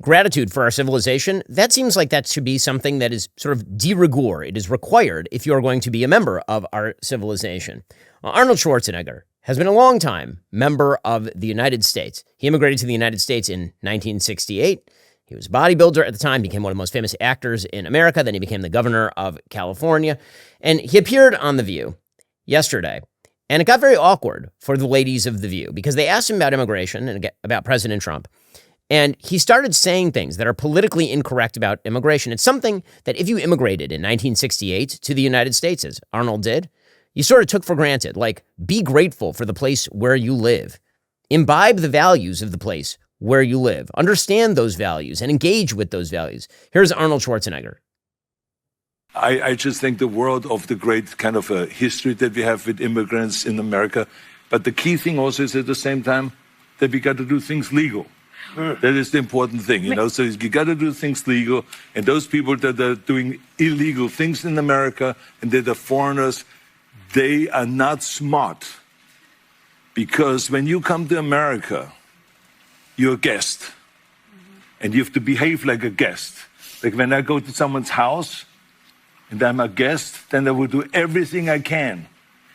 gratitude for our civilization, that seems like that should be something that is sort of de rigueur. It is required if you're going to be a member of our civilization. Arnold Schwarzenegger has been a long time member of the United States. He immigrated to the United States in 1968. He was a bodybuilder at the time, became one of the most famous actors in America. Then he became the governor of California. And he appeared on The View yesterday. And it got very awkward for the ladies of The View because they asked him about immigration and about President Trump. And he started saying things that are politically incorrect about immigration. It's something that if you immigrated in 1968 to the United States, as Arnold did, you sort of took for granted, like be grateful for the place where you live. Imbibe the values of the place where you live. Understand those values and engage with those values. Here's Arnold Schwarzenegger. I just think the world of the great kind of a history that we have with immigrants in America. But the key thing also is at the same time that we got to do things legal. That is the important thing, you know. So you got to do things legal. And those people that are doing illegal things in America and that are foreigners, they are not smart. Because when you come to America, you're a guest. And you have to behave like a guest. Like when I go to someone's house and I'm a guest, then I will do everything I can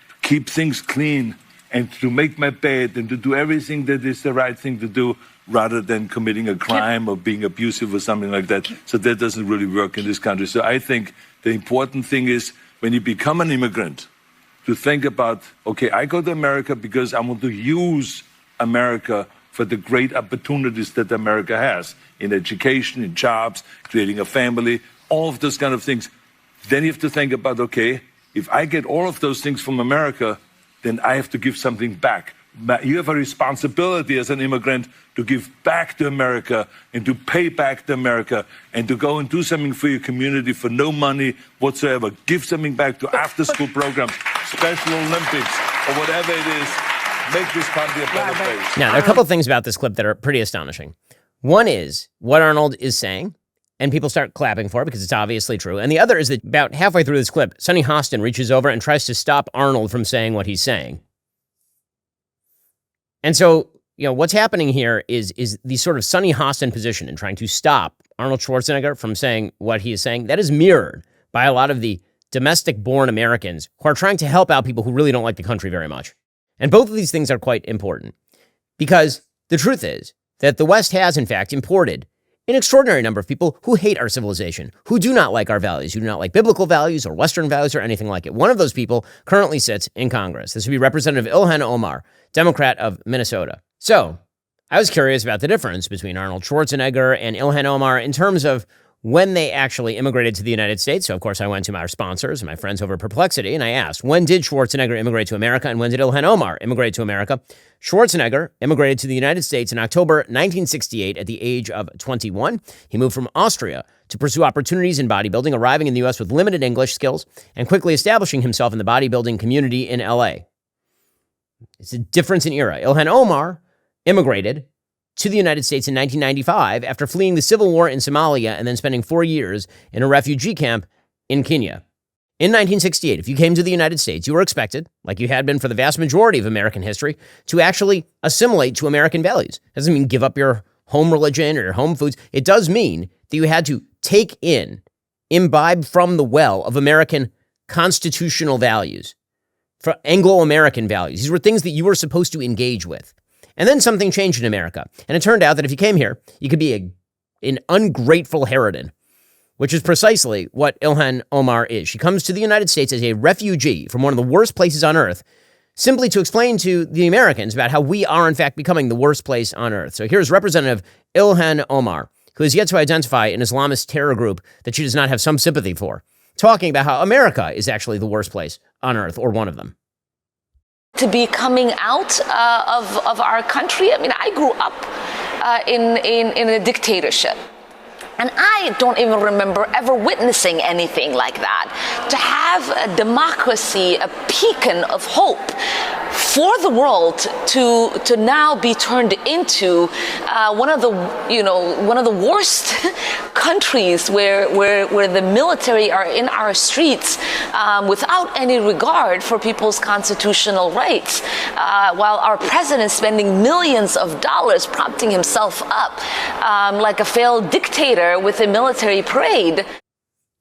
to keep things clean and to make my bed and to do everything that is the right thing to do rather than committing a crime or being abusive or something like that. So that doesn't really work in this country. So I think the important thing is when you become an immigrant, to think about, okay, I go to America because I want to use America for the great opportunities that America has in education, in jobs, creating a family, all of those kind of things. Then you have to think about, okay, if I get all of those things from America, then I have to give something back. You have a responsibility as an immigrant to give back to America and to pay back to America and to go and do something for your community for no money whatsoever. Give something back to after-school programs, Special Olympics, or whatever it is. Make this country a better place. Now, there are a couple of things about this clip that are pretty astonishing. One is what Arnold is saying, and people start clapping for it because it's obviously true. And the other is that about halfway through this clip, Sonny Hostin reaches over and tries to stop Arnold from saying what he's saying. And so, you know, what's happening here is the sort of Sonny Hostin position in trying to stop Arnold Schwarzenegger from saying what he is saying. That is mirrored by a lot of the domestic-born Americans who are trying to help out people who really don't like the country very much. And both of these things are quite important because the truth is that the West has, in fact, imported an extraordinary number of people who hate our civilization, who do not like our values, who do not like biblical values or Western values or anything like it. One of those people currently sits in Congress. This would be Representative Ilhan Omar, Democrat of Minnesota. So I was curious about the difference between Arnold Schwarzenegger and Ilhan Omar in terms of when they actually immigrated to the United States. So, of course, I went to my sponsors and my friends over at Perplexity, and I asked, when did Schwarzenegger immigrate to America and when did Ilhan Omar immigrate to America? Schwarzenegger immigrated to the United States in October 1968 at the age of 21. He moved from Austria to pursue opportunities in bodybuilding, arriving in the U.S. with limited English skills and quickly establishing himself in the bodybuilding community in L.A. It's a difference in era. Ilhan Omar immigrated to the United States in 1995 after fleeing the civil war in Somalia and then spending 4 years in a refugee camp in Kenya. In 1968, if you came to the United States, you were expected, like you had been for the vast majority of American history, to actually assimilate to American values. It doesn't mean give up your home religion or your home foods. It does mean that you had to take in, imbibe from the well of American constitutional values, for Anglo-American values. These were things that you were supposed to engage with. And then something changed in America. And it turned out that if you came here, you could be an ungrateful harridan, which is precisely what Ilhan Omar is. She comes to the United States as a refugee from one of the worst places on earth, simply to explain to the Americans about how we are, in fact, becoming the worst place on earth. So here's Representative Ilhan Omar, who has yet to identify an Islamist terror group that she does not have some sympathy for, talking about how America is actually the worst place on earth, or one of them. To be coming out of our country. I mean, I grew up in a dictatorship. And I don't even remember ever witnessing anything like that. To have a democracy, a beacon of hope, for the world to now be turned into one of the worst countries where the military are in our streets without any regard for people's constitutional rights, while our president is spending millions of dollars propping himself up like a failed dictator with a military parade.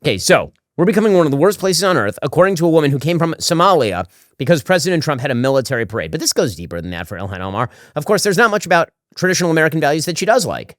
Okay, so we're becoming one of the worst places on earth, according to a woman who came from Somalia because President Trump had a military parade. But this goes deeper than that for Ilhan Omar. Of course, there's not much about traditional American values that she does like.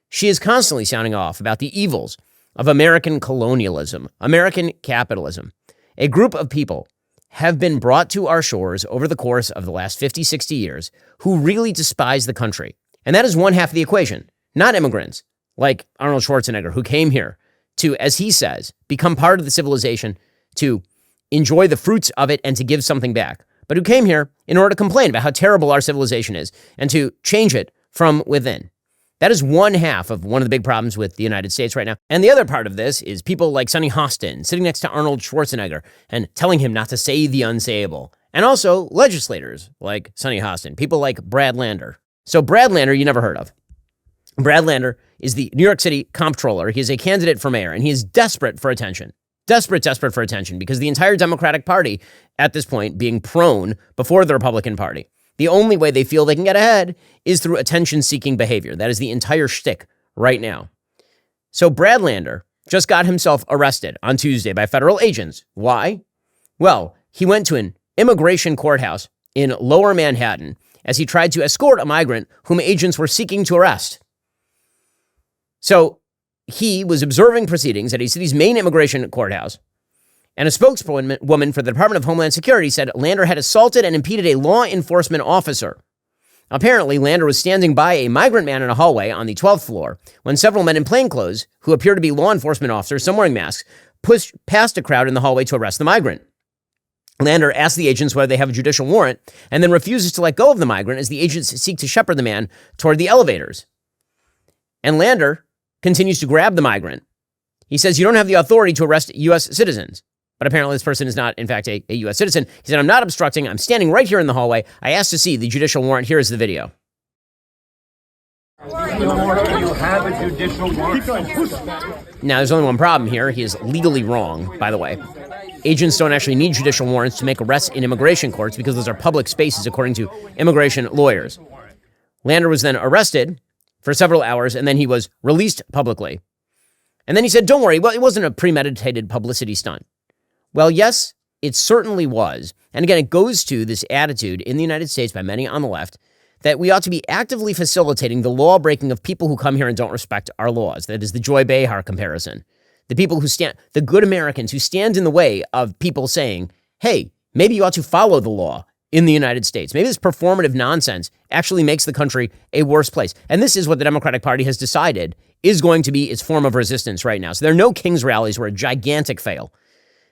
She is constantly sounding off about the evils of American colonialism, American capitalism. A group of people have been brought to our shores over the course of the last 50, 60 years who really despise the country. And that is one half of the equation, not immigrants like Arnold Schwarzenegger, who came here to, as he says, become part of the civilization, to enjoy the fruits of it and to give something back, but who came here in order to complain about how terrible our civilization is and to change it from within. That is one half of one of the big problems with the United States right now. And the other part of this is people like Sonny Hostin sitting next to Arnold Schwarzenegger and telling him not to say the unsayable. And also legislators like Sonny Hostin, people like Brad Lander. So Brad Lander, you never heard of. Brad Lander is the New York City comptroller. He is a candidate for mayor, and he is desperate for attention. Desperate for attention, because the entire Democratic Party, at this point, being prone before the Republican Party. The only way they feel they can get ahead is through attention-seeking behavior. That is the entire shtick right now. So Brad Lander just got himself arrested on Tuesday by federal agents. Why? Well, he went to an immigration courthouse in Lower Manhattan as he tried to escort a migrant whom agents were seeking to arrest. So he was observing proceedings at a city's main immigration courthouse, and a spokeswoman for the Department of Homeland Security said Lander had assaulted and impeded a law enforcement officer. Apparently, Lander was standing by a migrant man in a hallway on the 12th floor when several men in plainclothes, who appear to be law enforcement officers, some wearing masks, pushed past a crowd in the hallway to arrest the migrant. Lander asked the agents whether they have a judicial warrant and then refuses to let go of the migrant as the agents seek to shepherd the man toward the elevators. And Lander continues to grab the migrant. He says, "You don't have the authority to arrest U.S. citizens." But apparently this person is not, in fact, a U.S. citizen. He said, "I'm not obstructing. I'm standing right here in the hallway. I asked to see the judicial warrant. Here is the video." You have a judicial warrant. Now, there's only one problem here. He is legally wrong, by the way. Agents don't actually need judicial warrants to make arrests in immigration courts because those are public spaces, according to immigration lawyers. Lander was then arrested for several hours, and then he was released publicly. And then he said, "Don't worry, well, it wasn't a premeditated publicity stunt." Well, yes, it certainly was. And again, it goes to this attitude in the United States by many on the left that we ought to be actively facilitating the law breaking of people who come here and don't respect our laws. That is the Joy Behar comparison. The people who stand, the good Americans who stand in the way of people saying, hey, maybe you ought to follow the law in the United States. Maybe this performative nonsense actually makes the country a worse place. And this is what the Democratic Party has decided is going to be its form of resistance right now. So there are no King's rallies were a gigantic fail.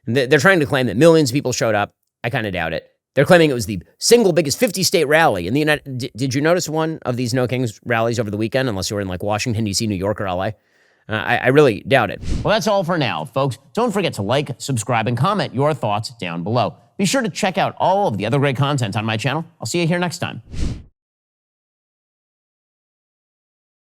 They're trying to claim that millions of people showed up. I kind of doubt it. They're claiming it was the single biggest 50-state rally in the United. Did you notice one of these No Kings rallies over the weekend? Unless you were in like Washington, D.C., New York, or L.A. I really doubt it. Well, that's all for now, folks. Don't forget to like, subscribe, and comment your thoughts down below. Be sure to check out all of the other great content on my channel. I'll see you here next time.